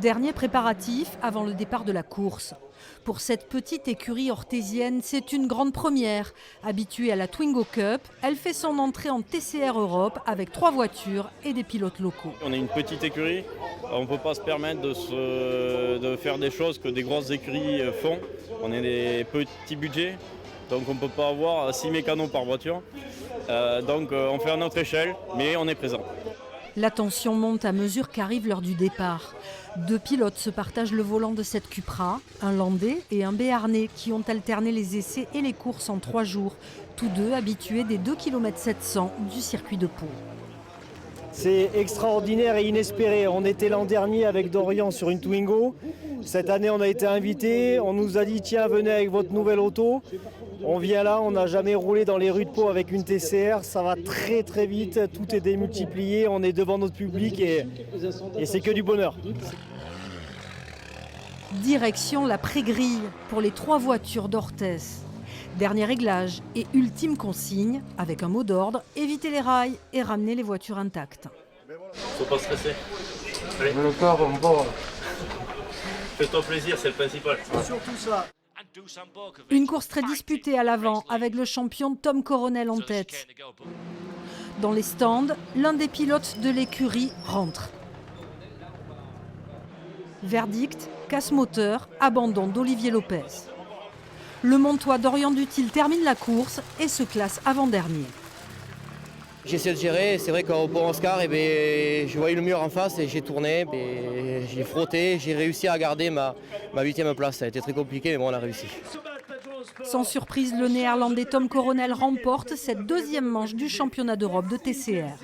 Dernier préparatif avant le départ de la course. Pour cette petite écurie orthésienne, c'est une grande première. Habituée à la Twingo Cup, elle fait son entrée en TCR Europe avec 3 voitures et des pilotes locaux. On est une petite écurie, on ne peut pas se permettre de faire des choses que des grosses écuries font. On est des petits budgets, donc on ne peut pas avoir 6 mécanos par voiture. Donc on fait à notre échelle, mais on est présent. La tension monte à mesure qu'arrive l'heure du départ. 2 pilotes se partagent le volant de cette Cupra, un Landais et un Béarnais qui ont alterné les essais et les courses en 3 jours, tous deux habitués des 2 km 700 du circuit de Pau. C'est extraordinaire et inespéré. On était l'an dernier avec Dorian sur une Twingo. Cette année, on a été invités. On nous a dit tiens, venez avec votre nouvelle auto. On vient là, on n'a jamais roulé dans les rues de Pau avec une TCR. Ça va très très vite, tout est démultiplié. On est devant notre public et c'est que du bonheur. Direction la pré-grille pour les 3 voitures d'Orthez. Dernier réglage et ultime consigne, avec un mot d'ordre, éviter les rails et ramener les voitures intactes. Faut pas stresser. Allez. Le corps, on va. Fais-toi plaisir, c'est le principal. Surtout ça. Une course très disputée à l'avant avec le champion Tom Coronel en tête. Dans les stands, l'un des pilotes de l'écurie rentre. Verdict, casse moteur, abandon d'Olivier Lopez. Le Montois Dorian Dutil termine la course et se classe avant-dernier. J'essaie de gérer, c'est vrai qu'au pont Oscar, je voyais le mur en face et j'ai tourné, j'ai frotté, j'ai réussi à garder ma 8e place. Ça a été très compliqué, mais bon, on a réussi. Sans surprise, le néerlandais Tom Coronel remporte cette 2e manche du championnat d'Europe de TCR.